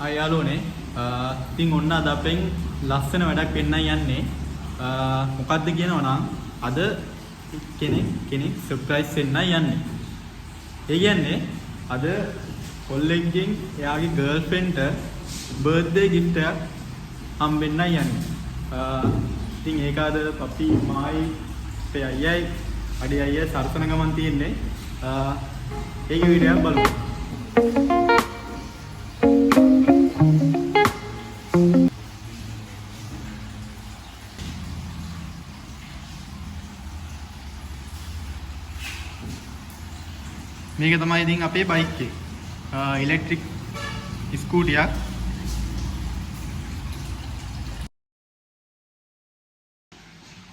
අයයාලෝනේ ඉතින් ඔන්න අද අපෙන් ලස්සන වැඩක් වෙන්නයි යන්නේ. මොකක්ද කියනවා නම් අද කෙනෙක් සර්ප්‍රයිස් වෙන්නයි යන්නේ. ඒ කියන්නේ අද කොල්ලෙක්ගෙන් එයාගේ ගර්ල්ෆ්‍රෙන්ඩ්ට බර්ත්ඩේ ගිෆ්ට් එකක් හම්බෙන්නයි යන්නේ. ඉතින් ඒක අද අපි මායි අපේ අයියයි අඩේ අයියයි සරසන ගමන් තියෙන්නේ. ඒකේ වීඩියෝ එකක් බලමු. මේක තමයි ඉතින් අපේ බයික් එක. ඉලෙක්ට්‍රික් ස්කූටියක්.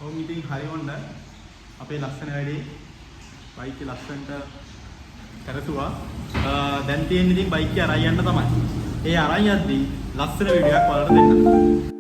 ඔව් ඉතින් හරි වොන්න අපේ ලස්සන වැඩේ බයික් එක ලස්සනට කරතුවා. දැන් තියෙන්නේ ඉතින් බයික් එක අරන් යන්න තමයි. ඒ අරන් යද්දී ලස්සන වීඩියෝ එකක් ඔයාලට දෙන්නම්.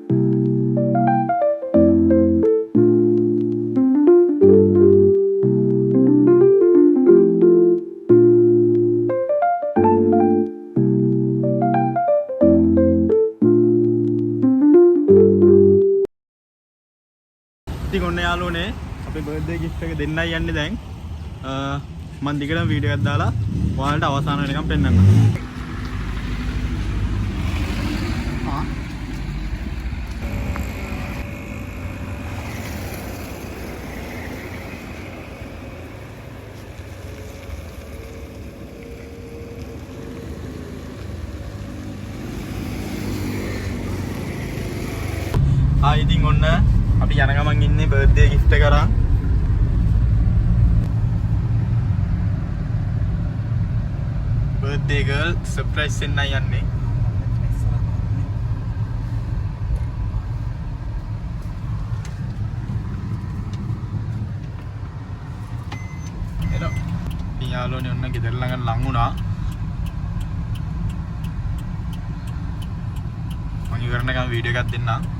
ඉතින් ඔන්න යාළුවනේ අපේ බර්ත්ඩේ ගිෆ්ට් එක දෙන්නයි යන්නේ දැන්. මම දිගටම වීඩියෝ එකක් දාලා ඔයාලට අවසාන වෙනකම් පෙන්නන්නම්. ඉතින් ඔන්න අපි යන ගමන් ඉන්නේ බර්ත්ඩේ ගිෆ්ට් එක අරන්. බර්ත්ඩේ ගර්ල් සර්ප්‍රයිස් වෙන්නයි යන්නේ. එනවා. ඉතින් යාළුවනේ ඔන්න ගෙදර ළඟට ලං වුණා. මම ඉවරනකම් වීඩියෝ එකක් දෙන්නම්.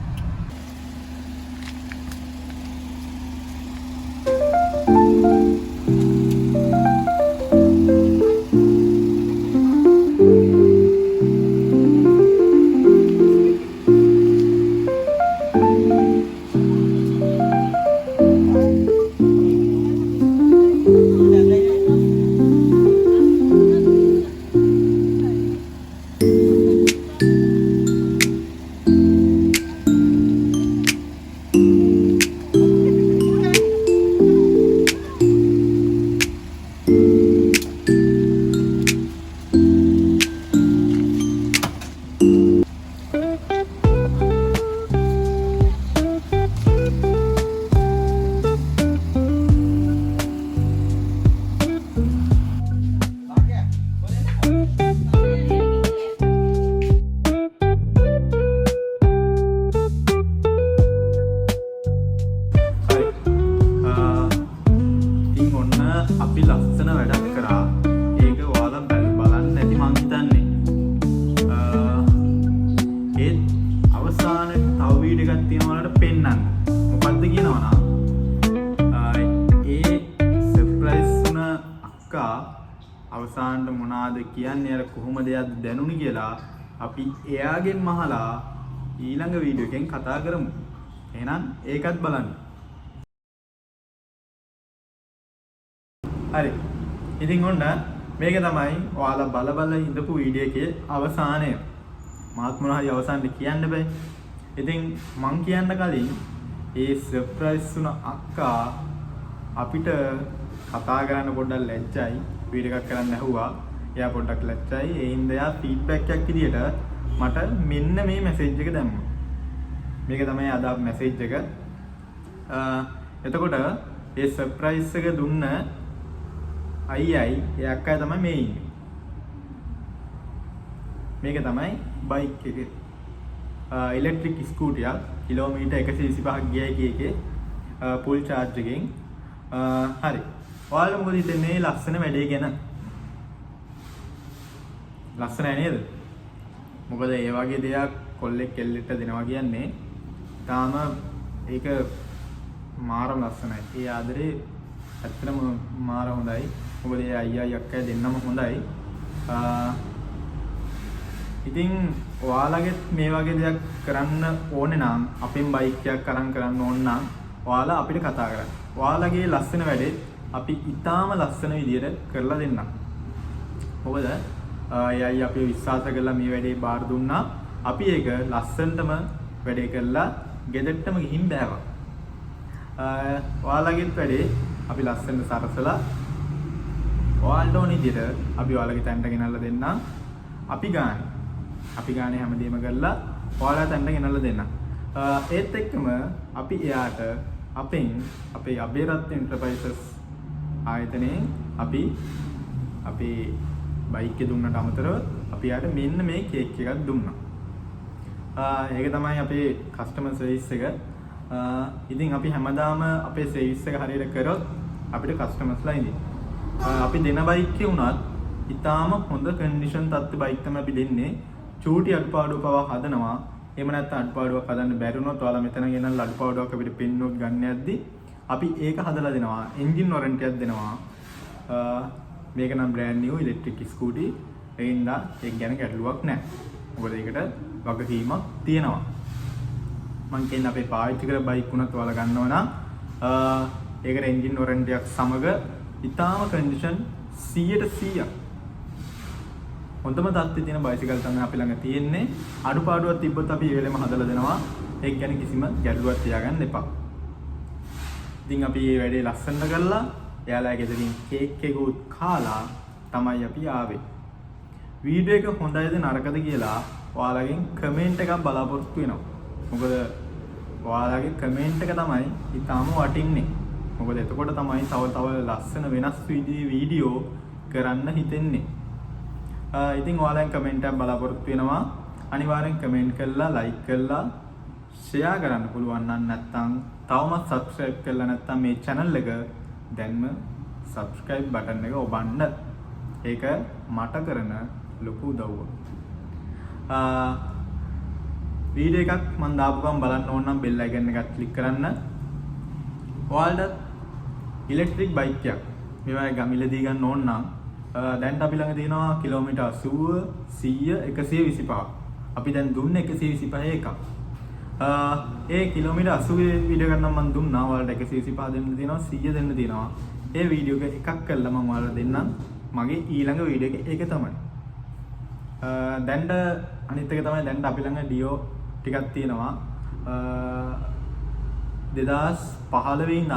අපි ලස්සන වැඩක් කරා. ඒක ඔයාලා බලන්න ඇති මං හිතන්නේ. ඒත් අවසානයේ තව වීඩියෝ එකක් තියෙනවා ඔයාලට පෙන්නන්න. මොකද්ද කියනවා නම් ඒ සර්ප්‍රයිස් වුණ අක්කා අවසානට මොනවාද කියන්නේ අර කොහොමද එයාද දැනුනේ කියලා අපි එයාගෙන් අහලා ඊළඟ වීඩියෝ එකෙන් කතා කරමු. එහෙනම් ඒකත් බලන්න. හරි. ඉතින් ඔන්න මේක තමයි ඔයාලා බල ඉඳපු වීඩියෝ එකේ අවසානය. මාත් මොනවා හරි අවසානයේ කියන්න බෑ. ඉතින් මං කියන්න කලින් ඒ සර්ප්‍රයිස් වුණ අක්කා අපිට කතා කරන්න පොඩ්ඩක් ලැජ්ජයි. වීඩියෝ එකක් කරන්න ඇහුවා. එයා පොඩ්ඩක් ලැජ්ජයි. ඒ හින්දා එයා ෆීඩ්බැක් එකක් විදියට මට මෙන්න මේ මැසේජ් එක දැම්මා. මේක තමයි අද මැසේජ් එක. එතකොට ඒ සර්ප්‍රයිස් එක දුන්න අයියයි ඒ අක්කයි තමයි මේ ඉන්නේ. මේක තමයි බයික් එක. ඉලෙක්ට්‍රික් ස්කූටියක් කිලෝමීටර් 125ක් ගියයි කීකේ ෆුල් charge එකකින්. හරි. ඔයාලා මොකද හිතන්නේ ලස්සන වැඩේ ගැන? ලස්සනයි නේද? මොකද ඒ වගේ දෙයක් කොල්ලෙක් කෙල්ලෙක්ට දෙනවා කියන්නේ තාම ඒක මාරම ලස්සනයි. ඒ ආදරේ ඇත්තටම මාර හොඳයි. මොකද ඒ අයියා අක්කයි දෙන්නම හොඳයි. ඉතින් ඔයාලගෙත් මේ වගේ දෙයක් කරන්න ඕනේ නම් අපෙන් බයික් එකක් අරන් කරන්න ඕන නම් ඔයාලා අපිට කතා කරන්න. ඔයාලගේ ලස්සන වැඩේ අපි ඊටාම ලස්සන විදියට කරලා දෙන්නම්. මොකද එයයි අපි විශ්වාස කරලා මේ වැඩේ බාර දුන්නා. අපි ඒක ලස්සනටම වැඩේ කරලා ගෙදරටම ගිහින් බෑවා. ඔයාලගෙත් වැඩේ අපි ලස්සනට සරසලා ඔයාලට ඕන විදියට අපි ඔයාලගේ තැනට ගෙනල්ලා දෙන්නම්. අපි ගානේ හැමදේම කරලා ඔයාලා තැනට ගෙනල්ලා දෙන්නම්. ඒත් එක්කම අපි එයාට අපේ අබේරත්න එන්ටර්ප්‍රයිසස් ආයතනයේ අපි බයික් එක දුන්නට අමතරව අපි යාට මෙන්න මේ කේක් එකක් දුන්නා. ඒක තමයි අපේ කස්ටමර් සර්විස් එක. ඉතින් අපි හැමදාම අපේ සර්විස් එක හරියට කරොත් අපිට කස්ටමර්ස්ලා ඉන්නේ. අපි දෙන බයික් එකේ උනත් ඊටාම හොඳ කන්ඩිෂන් තත්ත්ව බයික් තමයි අපි දෙන්නේ. චූටි අඩපාඩු පවා හදනවා. එහෙම නැත්නම් අඩපාඩුවක් හදන්න බැරි වුණොත් ඔයාලා මෙතන ගෙනල්ලා අඩපාඩුවක් අපිට පෙන්නුවොත් ගන්න යද්දි අපි ඒක හදලා දෙනවා. එන්ජින් වොරන්ටි එකක් දෙනවා. මේක නම් බ්‍රෑන්ඩ් නිව් ඉලෙක්ට්‍රික් ස්කූටි. ඒකින්ද ඒක ගැන ගැටලුවක් නැහැ. මොකද ඒකට වගකීමක් තියෙනවා. මං කියන්නේ අපේ පාවිච්චි කර බයික් උනත් ඔයාලා ගන්නවා නම් ඒකට එන්ජින් වොරන්ටි එකක් සමග ඊටාම කන්ඩිෂන් 100% හොඳම තත්ත්වයේ තියෙන බයිසිකල් තමයි අපි ළඟ තියෙන්නේ. අඩුපාඩුවක් තිබ්බොත් අපි ඒ වෙලෙම හදලා දෙනවා. ඒක ගැන කිසිම ගැටලුවක් තියාගන්න එපා. ඉතින් අපි මේ වැඩේ ලස්සනට කරලා එයාලා ගෙදරින් කේක් එකකුත් කාලා තමයි අපි ආවේ. වීඩියෝ එක හොඳයිද නරකද කියලා ඔයාලගෙන් කමෙන්ට් එකක් බලාපොරොත්තු වෙනවා. මොකද ඔයාලගේ කමෙන්ට් එක තමයි ඊටාම වටින්නේ. මොකද එතකොට තමයි තව ලස්සන වෙනස් වීඩියෝ කරන්න හිතෙන්නේ. ඉතින් ඔයාලෙන් කමෙන්ට් එකක් බලාපොරොත්තු වෙනවා. අනිවාර්යෙන් කමෙන්ට් කරලා ලයික් කරලා ෂෙයා කරන්න පුළුවන් නම් නැත්නම් තවමත් subscribe කරලා නැත්නම් මේ channel එක දැන්ම subscribe button එක ඔබන්න. ඒක මට කරන ලොකු උදව්වක්. වීඩියෝ එකක් මම දාපු ගමන් බලන්න ඕන නම් bell icon එකත් click කරන්න. ඔයාලට ඉලෙක්ට්‍රික් බයික් එකක් මේවා ගමිලදී ගන්න ඕන නම් දැන් අපි ළඟ තියෙනවා කිලෝමීටර් 80 100 125. අපි දැන් දුන්නේ 125 එකක්. ඒ කිලෝමීටර් 80 වීඩියෝ ගන්න මම දුන්නා. ඔයාලට 125 දෙන්න තියෙනවා 100 දෙන්න තියෙනවා. ඒ වීඩියෝ එක එකක් කරලා මම ඔයාලට දෙන්නම්. මගේ ඊළඟ වීඩියෝ එක ඒක තමයි. දැන් අනිත් එක තමයි දැන් අපි ළඟ ඩියෝ ටිකක් තියෙනවා. 2015 ඉඳන්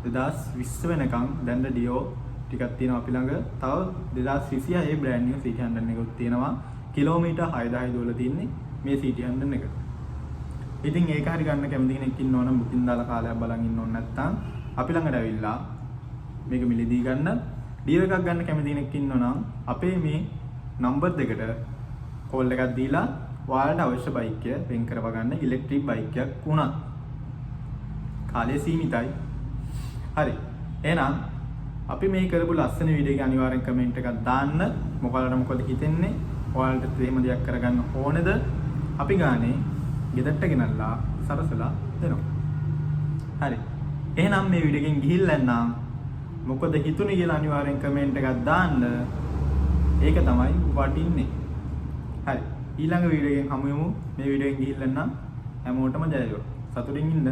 2020 වෙනකන් දැන් ඩියෝ ටිකක් තියෙනවා අපි ළඟ. තව 2026 ඒ බ්‍රෑන්ඩ් නිව් CT 100 එකකුත් තියෙනවා. කිලෝමීටර් 6000 දොල තියෙන්නේ මේ CT 100 එක. ඉතින් ඒක හරි ගන්න කැමති කෙනෙක් ඉන්නව නම් බුකින් දාලා කාලයක් බලන් ඉන්න ඕන නැත්නම් අපි ළඟට ඇවිල්ලා මේක මිලදී ගන්න. ඩීල් එකක් ගන්න කැමති කෙනෙක් ඉන්නව නම් අපේ මේ නම්බර් දෙකට කෝල් එකක් දීලා ඔයාලට අවශ්‍ය බයික් එක වෙන් කරව ගන්න. ඉලෙක්ට්‍රික් බයික් එකක් වුණත් කාලය සීමිතයි. හරි. එහෙනම් අපි මේ කරපු ලස්සන වීඩියෝ එක අනිවාර්යෙන් කමෙන්ට් එකක් දාන්න. මොකද හිතෙන්නේ? ඔයාලට එහෙම දෙයක් කරගන්න ඕනේද? අපි ගානේ ගෙදරට ගෙනල්ලා සරසලා දෙනවා. හරි. එහෙනම් මේ වීඩියෝ එකෙන් ගිහිල්ලා නම් මොකද හිතුනේ කියලා අනිවාර්යෙන් කමෙන්ට් එකක් දාන්න. ඒක තමයි වටින්නේ. හරි. ඊළඟ වීඩියෝ එකෙන් හමු වෙමු. මේ වීඩියෝ එකෙන් ගිහිල්ලා නම් හැමෝටම ජය වේවා. සතුටින් ඉන්න.